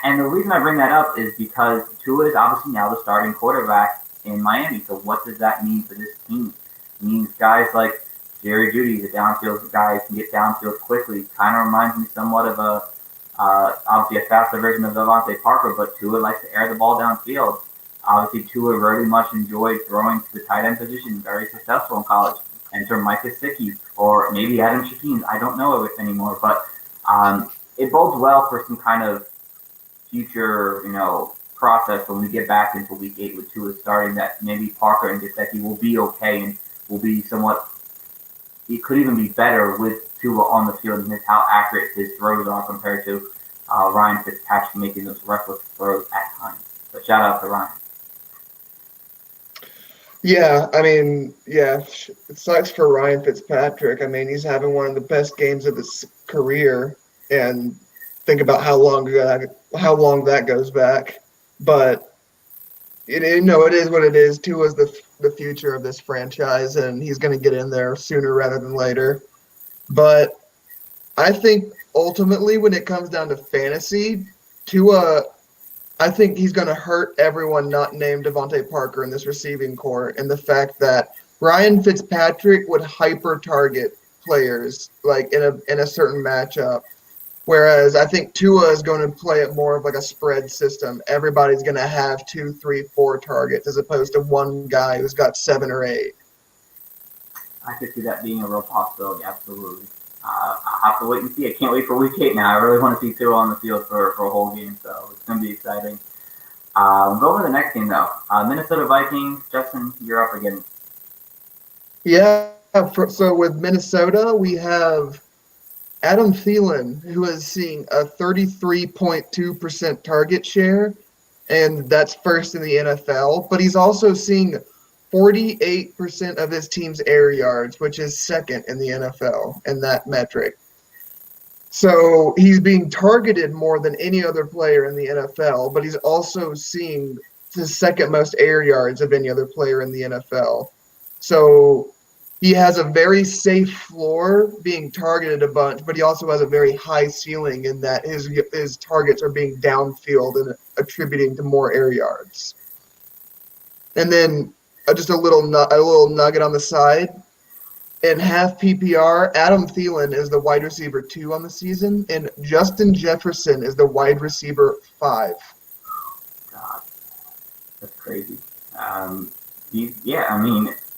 And the reason I bring that up is because Tua is obviously now the starting quarterback in Miami. So what does that mean for this team? It means guys like Jerry Jeudy, the downfield guy who can get downfield quickly. Kind of reminds me somewhat of obviously a faster version of Devontae Parker, but Tua likes to air the ball downfield. Obviously, Tua very much enjoyed throwing to the tight end position, very successful in college. Enter Mike Gesicki or maybe Adam Shaheen. I don't know it anymore, but it bodes well for some kind of future, process when we get back into week 8 with Tua starting, that maybe Parker and Gesicki will be okay and will be somewhat, it could even be better with Tua on the field and how accurate his throws are compared to Ryan Fitzpatrick making those reckless throws at times. But shout out to Ryan. Yeah, I mean, it sucks for Ryan Fitzpatrick. I mean, he's having one of the best games of his career, and think about how long that goes back. But it is what it is. Tua's the future of this franchise, and he's going to get in there sooner rather than later. But I think ultimately, when it comes down to fantasy, Tua, I think he's going to hurt everyone not named Devontae Parker in this receiving core, and the fact that Ryan Fitzpatrick would hyper target players like in a certain matchup, whereas I think Tua is going to play it more of like a spread system. Everybody's going to have 2, 3, 4 targets as opposed to one guy who's got 7 or 8. I could see that being a real possibility, absolutely. I'll have to wait and see. I can't wait for week 8 now. I really want to see Tua on the field for a whole game, so it's going to be exciting. We'll go over to the next game, though. Minnesota Vikings. Justin, you're up again. Yeah, so with Minnesota, we have Adam Thielen, who is seeing a 33.2% target share, and that's first in the NFL. But he's also seeing 48% of his team's air yards, which is second in the NFL in that metric. So he's being targeted more than any other player in the NFL, but he's also seeing the second most air yards of any other player in the NFL. So he has a very safe floor being targeted a bunch, but he also has a very high ceiling in that his targets are being downfield and attributing to more air yards. And then just a little nugget on the side. In half PPR, Adam Thielen is the wide receiver 2 on the season, and Justin Jefferson is the wide receiver 5. God, that's crazy.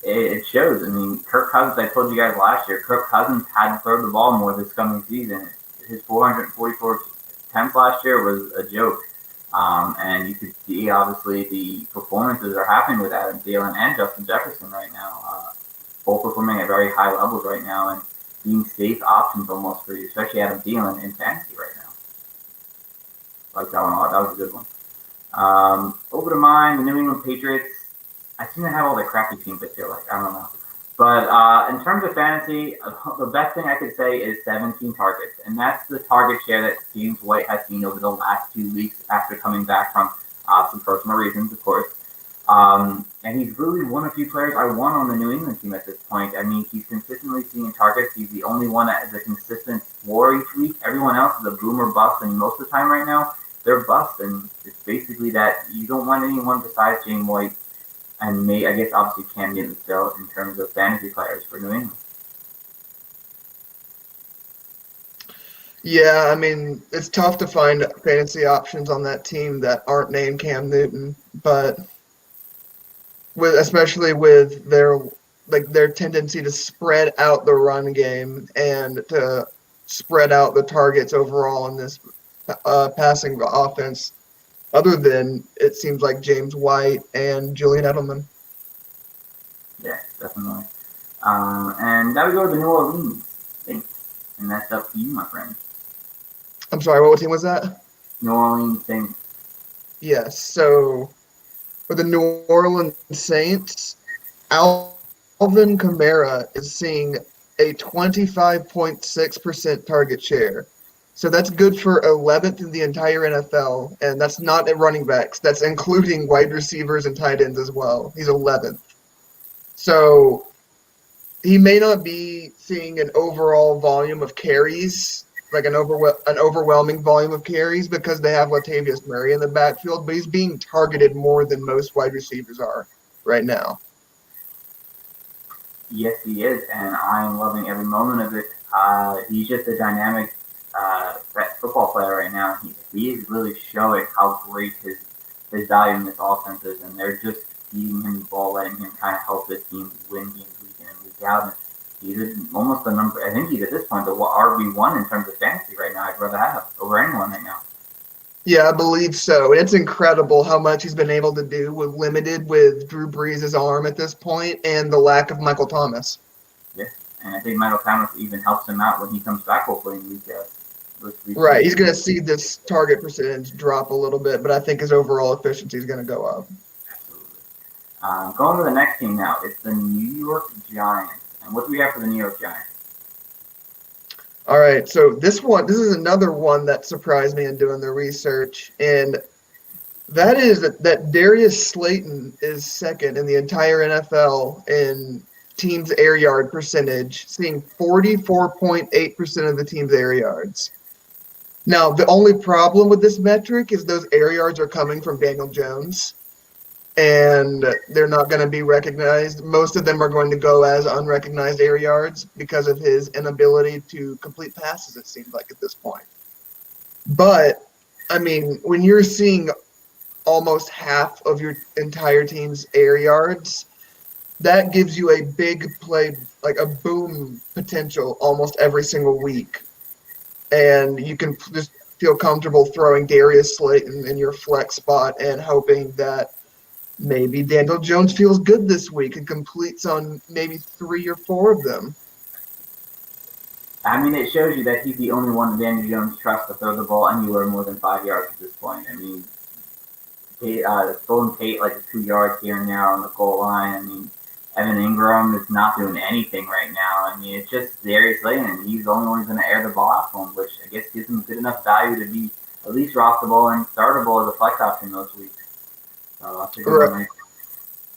It shows. I mean, Kirk Cousins, I told you guys last year, Kirk Cousins had to throw the ball more this coming season. His 444 attempts last year was a joke. And you could see, obviously, the performances are happening with Adam Thielen and Justin Jefferson right now. Both performing at very high levels right now and being safe options almost for you, especially Adam Thielen in fantasy right now. Like that one a lot. That was a good one. Over to mine, the New England Patriots. I seem to have all the crappy teams, I feel like. I don't know. But in terms of fantasy, the best thing I could say is 17 targets. And that's the target share that James White has seen over the last 2 weeks after coming back from some personal reasons, of course. And he's really one of the few players I want on the New England team at this point. I mean, he's consistently seeing targets. He's the only one that has a consistent floor each week. Everyone else is a boomer bust, and most of the time right now, they're bust. And it's basically that you don't want anyone besides James White And I guess obviously Cam Newton still in terms of fantasy players for New England. Yeah, I mean, it's tough to find fantasy options on that team that aren't named Cam Newton, but especially with their tendency to spread out the run game and to spread out the targets overall in this passing offense. Other than it seems like James White and Julian Edelman. Yeah, definitely. And now we go to the New Orleans Saints, and that's up to you, my friend. I'm sorry, what team was that? New Orleans Saints. Yes. So for the New Orleans Saints, Alvin Kamara is seeing a 25.6% target share. So that's good for 11th in the entire NFL, and that's not at running backs. That's including wide receivers and tight ends as well. He's 11th. So he may not be seeing an overall volume of carries, like an overwhelming volume of carries because they have Latavius Murray in the backfield, but he's being targeted more than most wide receivers are right now. Yes, he is, and I am loving every moment of it. He's just a dynamic football player right now. He is really showing how great his value in this offense is, and they're just feeding him the ball, letting him kind of help this team win games week in and week out. And he's almost the number. I think he's at this point the RB1 in terms of fantasy right now. I'd rather have over anyone right now. Yeah, I believe so. And it's incredible how much he's been able to do with Drew Brees' arm at this point and the lack of Michael Thomas. Yeah, and I think Michael Thomas even helps him out when he comes back, hopefully in week. Right, he's going to see this target percentage drop a little bit, but I think his overall efficiency is going to go up. Absolutely. Going to the next team now. It's the New York Giants. And what do we have for the New York Giants? All right, so this is another one that surprised me in doing the research, and that is that Darius Slayton is second in the entire NFL in teams' air yard percentage, seeing 44.8% of the team's air yards. Now, the only problem with this metric is those air yards are coming from Daniel Jones, and they're not going to be recognized. Most of them are going to go as unrecognized air yards because of his inability to complete passes, it seems like, at this point. But, I mean, when you're seeing almost half of your entire team's air yards, that gives you a big play, like a boom potential almost every single week. And you can just feel comfortable throwing Darius Slayton in your flex spot and hoping that maybe Daniel Jones feels good this week and completes on maybe 3 or 4 of them. I mean, it shows you that he's the only one that Daniel Jones trusts to throw the ball anywhere more than 5 yards at this point. I mean, Golden Tate like 2 yards here and there on the goal line. I mean, Evan Ingram is not doing anything right now. I mean, it's just Darius Slayton. He's the only one who's going to air the ball out to him, which I guess gives him good enough value to be at least rosterable and startable as a flex option most weeks. So that's a good one.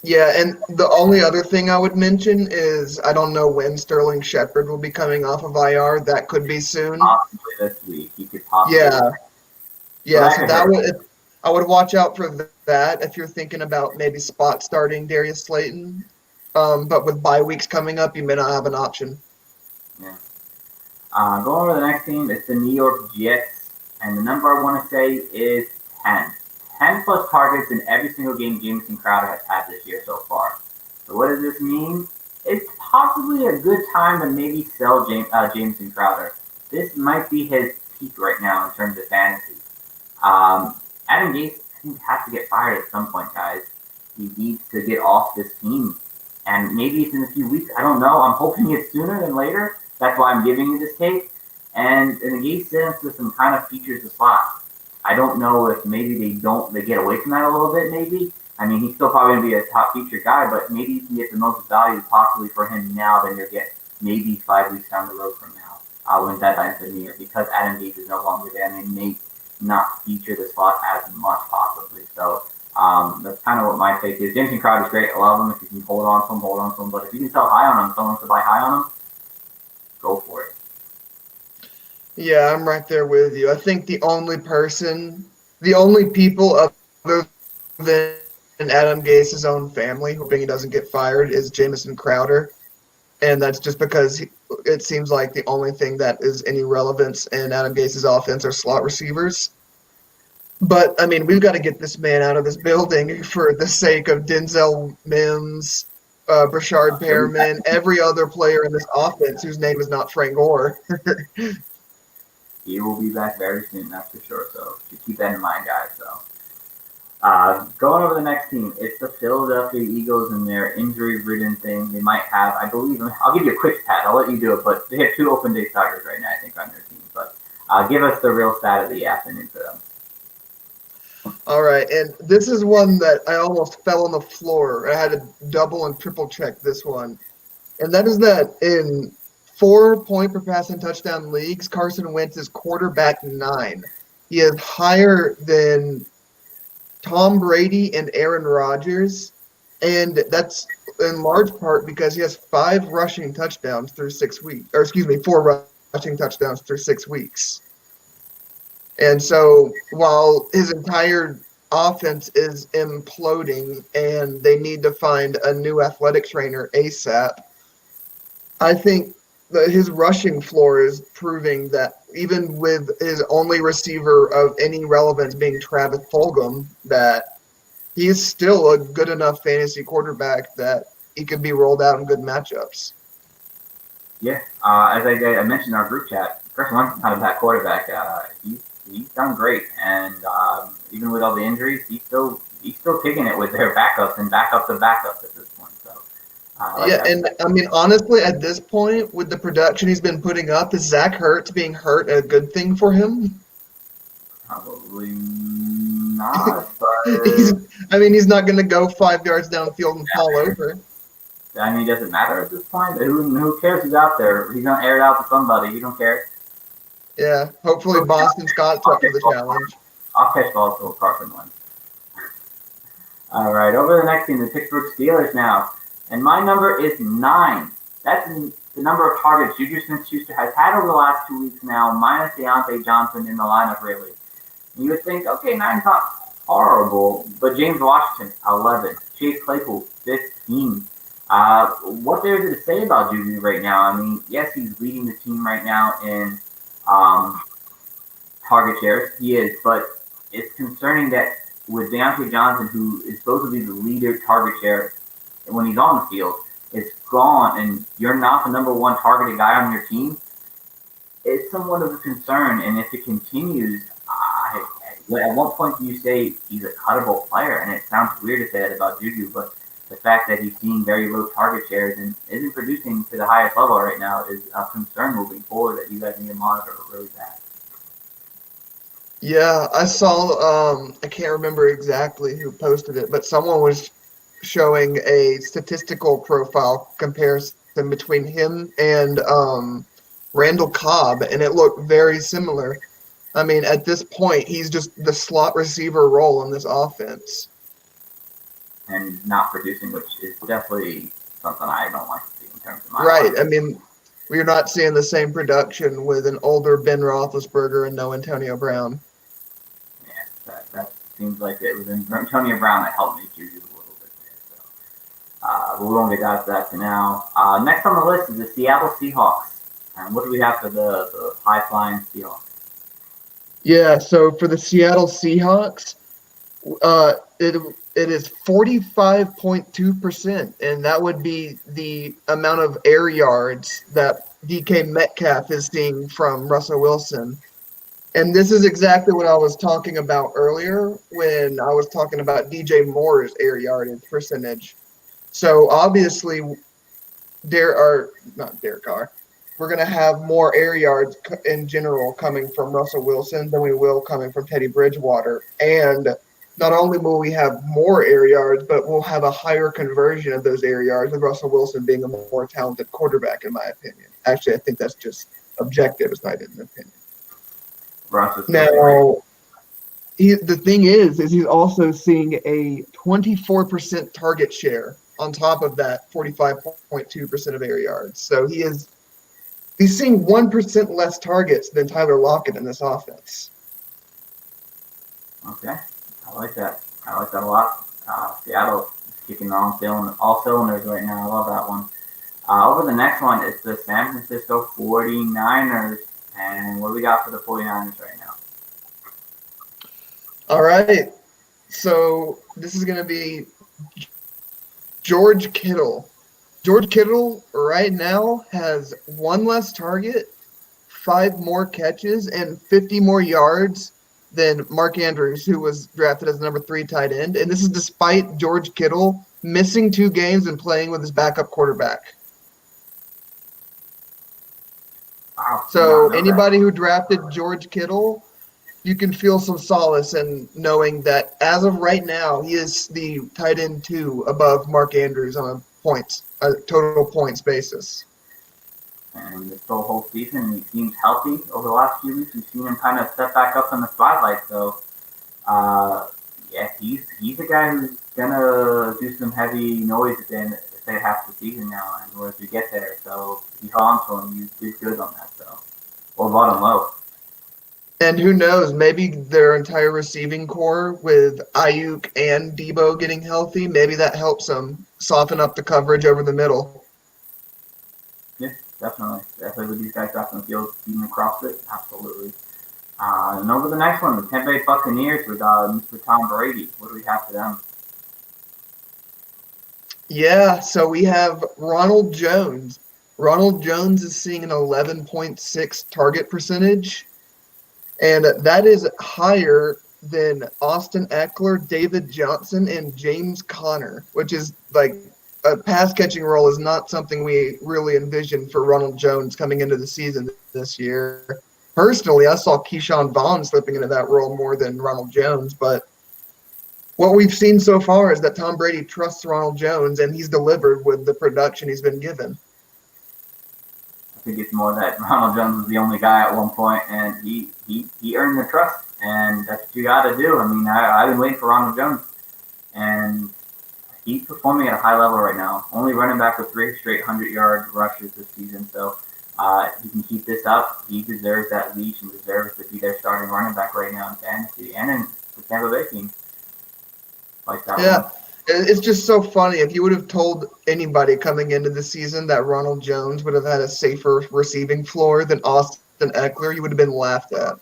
Yeah, and the only other thing I would mention is I don't know when Sterling Shepard will be coming off of IR. That could be soon. Possibly this week. He could possibly. Yeah. So I would watch out for that if you're thinking about maybe spot starting Darius Slayton. But with bye weeks coming up, you may not have an option. Yeah. Going over to the next team, it's the New York Jets, and the number I want to say is 10. 10 plus targets in every single game Jamison Crowder has had this year so far. So what does this mean? It's possibly a good time to maybe sell Jamison Crowder. This might be his peak right now in terms of fantasy. Adam Gase has to get fired at some point, guys. He needs to get off this team. And maybe it's in a few weeks. I don't know. I'm hoping it's sooner than later. That's why I'm giving you this take. And the Gase sends to some kind of features the slot. I don't know if maybe they get away from that a little bit, maybe. I mean, he's still probably going to be a top feature guy, but maybe you can get the most value possibly for him now than you'll get maybe 5 weeks down the road from now when deadline's are near, because Adam Gase is no longer there and they may not feature the slot as much possibly. So that's kind of what my take is. Jamison Crowder's great. I love him. If you can hold on to him, hold on to him. But if you can sell high on him, someone wants to buy high on him, go for it. Yeah, I'm right there with you. I think the only people other than Adam Gase's own family, hoping he doesn't get fired, is Jamison Crowder. And that's just because it seems like the only thing that is any relevance in Adam Gase's offense are slot receivers. But, I mean, we've got to get this man out of this building for the sake of Denzel Mims, Brashard Perriman, every other player in this offense whose name is not Frank Gore. He will be back very soon, that's for sure. So just keep that in mind, guys. So going over the next team, it's the Philadelphia Eagles and their injury-ridden thing. They might have, I believe, I'll give you a quick stat. I'll let you do it, but they have 2 open day starters right now, I think, on their team. But give us the real stat of the afternoon for them. All right, and this is one that I almost fell on the floor. I had to double and triple check this one. And that is that in 4-point per passing touchdown leagues, Carson Wentz is quarterback 9. He is higher than Tom Brady and Aaron Rodgers, and that's in large part because he has 5 rushing touchdowns through 6 weeks, or excuse me, 4 rushing touchdowns through 6 weeks. And so while his entire offense is imploding and they need to find a new athletic trainer ASAP, I think that his rushing floor is proving that even with his only receiver of any relevance being Travis Fulgham, that he's still a good enough fantasy quarterback that he could be rolled out in good matchups. Yeah, as I mentioned in our group chat, Carson Wentz is not a bad quarterback. He's done great, and even with all the injuries, he's still kicking it with their backups and backups of backups at this point. So and I mean, honestly, at this point, with the production he's been putting up, is Zach Ertz being hurt a good thing for him? Probably not. But he's not going to go 5 yards downfield and fall over. I mean, does it matter at this point? Who cares who's out there? He's going to air it out to somebody. You don't care. Yeah, hopefully Boston Scott's up for the challenge. I'll catch balls till Carson wins. All right, over to the next team, the Pittsburgh Steelers now. And my number is 9. That's the number of targets Juju Smith-Schuster has had over the last 2 weeks now, minus Deontay Johnson in the lineup, really. You would think, okay, 9's not horrible, but James Washington, 11. Chase Claypool, 15. What there is to say about Juju right now? I mean, yes, he's leading the team right now in target shares. He is, but it's concerning that with Deontay Johnson, who is supposed to be the leader target share when he's on the field, is gone, and you're not the number 1 targeted guy on your team. It's somewhat of a concern, and if it continues, at what point do you say he's a cuttable player? And it sounds weird to say that about Juju, but the fact that he's seeing very low target shares and isn't producing to the highest level right now is a concern moving forward that you guys need to monitor really bad. Yeah, I saw, I can't remember exactly who posted it, but someone was showing a statistical profile comparison between him and Randall Cobb, and it looked very similar. I mean, at this point, he's just the slot receiver role in this offense. And not producing, which is definitely something I don't like to see in terms of my Right. life. I mean, we're not seeing the same production with an older Ben Roethlisberger and no Antonio Brown. Yeah, that seems like it was Antonio Brown that helped me Juju a little bit there. So we won't get down to that for now. Next on the list is the Seattle Seahawks. And what do we have for the high-flying Seahawks? Yeah, so for the Seattle Seahawks, it is 45.2%, and that would be the amount of air yards that DK Metcalf is seeing from Russell Wilson. And this is exactly what I was talking about earlier when I was talking about DJ Moore's air yardage percentage. So obviously, we're going to have more air yards in general coming from Russell Wilson than we will coming from Teddy Bridgewater. And not only will we have more air yards, but we'll have a higher conversion of those air yards with Russell Wilson being a more talented quarterback, in my opinion. Actually, I think that's just objective. It's not an opinion. Now, the thing is he's also seeing a 24% target share on top of that 45.2% of air yards. So he's seeing 1% less targets than Tyler Lockett in this offense. Okay. I like that. I like that a lot. Seattle is kicking all cylinders right now. I love that one. Over the next one is the San Francisco 49ers. And what do we got for the 49ers right now? All right. So this is going to be George Kittle. George Kittle right now has one less target, 5 more catches, and 50 more yards than Mark Andrews, who was drafted as the number 3 tight end. And this is despite George Kittle missing 2 games and playing with his backup quarterback. Wow. So anybody who drafted George Kittle, you can feel some solace in knowing that as of right now, he is the tight end 2 above Mark Andrews on a total points basis. And this whole season, he seems healthy over the last few weeks. We've seen him kind of step back up in the spotlight. So, yeah, he's a guy who's gonna do some heavy noise at the second half of the season now, and once we get there. So, if you hold on to him, you did good on that. So, we'll bought him low. And who knows, maybe their entire receiving core with Ayuk and Debo getting healthy, maybe that helps them soften up the coverage over the middle. Yeah, definitely. Definitely with these guys off the field, feeding across it, absolutely. And over the next one, the Tampa Bay Buccaneers with Mr. Tom Brady. What do we have for them? Yeah, so we have Ronald Jones. Ronald Jones is seeing an 11.6 target percentage. And that is higher than Austin Eckler, David Johnson, and James Conner, which is like a pass catching role is not something we really envisioned for Ronald Jones coming into the season this year. Personally, I saw Keyshawn Vaughn slipping into that role more than Ronald Jones, but what we've seen so far is that Tom Brady trusts Ronald Jones, and he's delivered with the production he's been given. I think it's more that Ronald Jones was the only guy at one point, and he earned the trust, and that's what you got to do. I mean, I've been waiting for Ronald Jones, and he's performing at a high level right now. Only running back with 3 straight 100-yard rushes this season, so if he can keep this up, he deserves that leash and deserves to be their starting running back right now in fantasy and in the Tampa Bay team. Like that one. It's just so funny. If you would have told anybody coming into the season that Ronald Jones would have had a safer receiving floor than Austin Eckler, you would have been laughed at.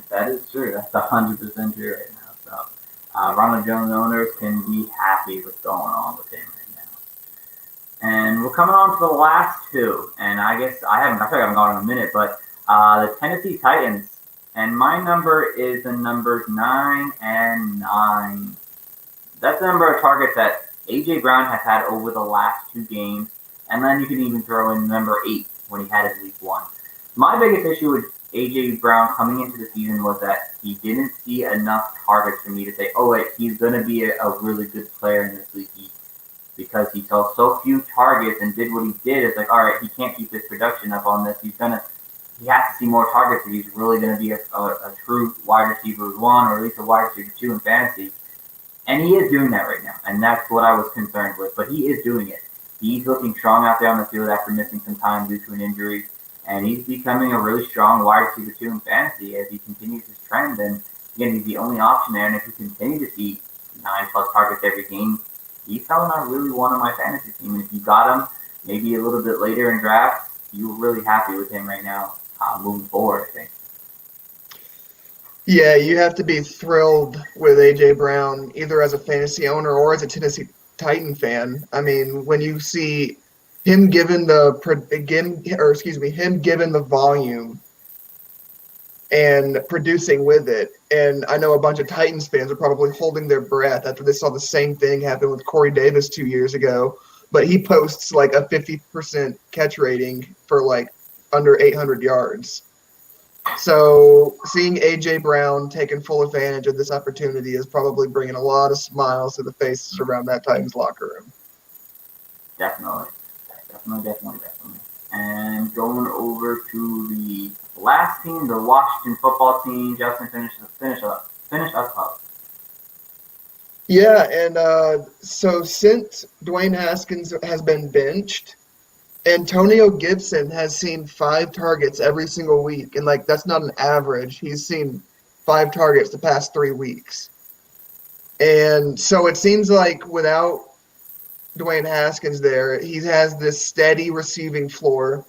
That is true. That's 100% true right now. So, Ronald Jones owners can be happy with what's going on with him right now. And we're coming on to the last 2. And I guess I feel like I haven't gone in a minute, but the Tennessee Titans. And my number is the numbers 9 and 9. That's the number of targets that A.J. Brown has had over the last 2 games. And then you can even throw in number 8 when he had it in week 1. My biggest issue with A.J. Brown coming into the season was that he didn't see enough targets for me to say, oh, wait, he's going to be a really good player in this league. Because he saw so few targets and did what he did. It's like, all right, he can't keep his production up on this. He has to see more targets if he's really going to be a true wide receiver 1 or at least a wide receiver 2 in fantasy. And he is doing that right now, and that's what I was concerned with. But he is doing it. He's looking strong out there on the field after missing some time due to an injury, and he's becoming a really strong wide receiver 2 in fantasy as he continues his trend. And again, he's the only option there. And if we continue to see 9+ targets every game, he's someone I really want on my fantasy team. And if you got him maybe a little bit later in drafts, you're really happy with him right now moving forward, I think. Yeah, you have to be thrilled with A.J. Brown, either as a fantasy owner or as a Tennessee Titan fan. I mean, when you see him given the volume and producing with it, and I know a bunch of Titans fans are probably holding their breath after they saw the same thing happen with Corey Davis 2 years ago, but he posts like a 50% catch rating for like under 800 yards. So seeing A.J. Brown taking full advantage of this opportunity is probably bringing a lot of smiles to the faces around that Titans locker room. Definitely. And going over to the last team, the Washington football team. Justin, finish us up. Yeah, and so since Dwayne Haskins has been benched, Antonio Gibson has seen 5 targets every single week, and like that's not an average. He's seen 5 targets the past 3 weeks. And so it seems like without Dwayne Haskins there, he has this steady receiving floor.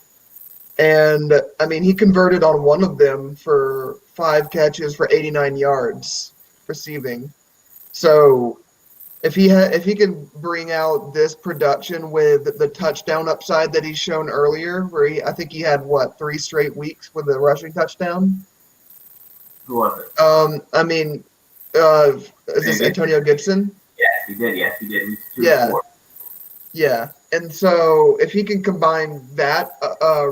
And I mean, he converted on one of them for 5 catches for 89 yards receiving. So if he can bring out this production with the touchdown upside that he's shown earlier, where I think he had what 3 straight weeks with a rushing touchdown. Who was it? I mean, is this Antonio Gibson? Yes, he did. Yes, he did. He's 2 Yeah. 4. Yeah, and so if he can combine that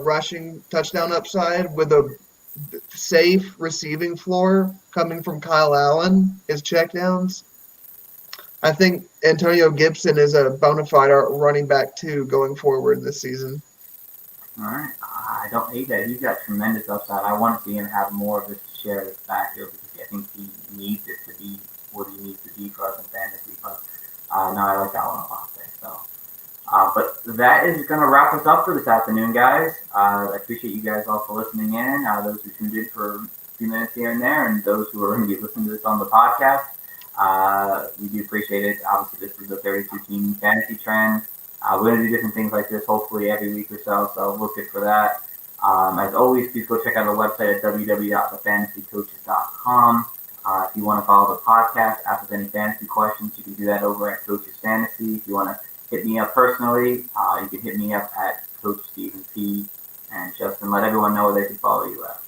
rushing touchdown upside with a safe receiving floor coming from Kyle Allen, his checkdowns, I think Antonio Gibson is a bona fide running back too going forward this season. All right. I don't hate that. He's got tremendous upside. I want to see him have more of his share of this back here because I think he needs it to be what he needs to be for us in fantasy. But no, I like that one a lot there. So. But that is going to wrap us up for this afternoon, guys. I appreciate you guys all for listening in. Those who tuned in for a few minutes here and there, and those who are going to be listening to this on the podcast, we do appreciate it. Obviously, this is a 32-team fantasy trend. We're going to do different things like this hopefully every week or so look good for that. As always, please go check out the website at www.thefantasycoaches.com. If you want to follow the podcast, ask us any fantasy questions, you can do that over at Coaches Fantasy. If you want to hit me up personally, you can hit me up at Coach Stephen P. And Justin, let everyone know where they can follow you at.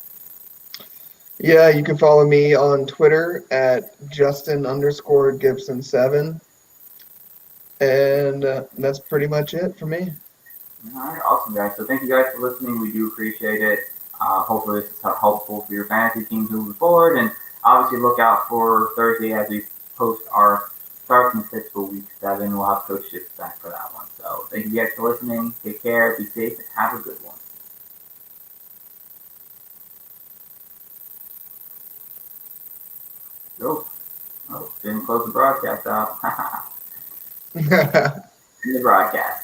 Yeah, you can follow me on Twitter at Justin_Gibson7. And that's pretty much it for me. All right, awesome, guys. So thank you guys for listening. We do appreciate it. Hopefully this is helpful for your fantasy teams moving forward. And obviously look out for Thursday as we post our starts and sits for week 7. We'll have Coach Shifts back for that one. So thank you guys for listening. Take care, be safe, and have a good one. Oh, didn't close the broadcast out. In the broadcast.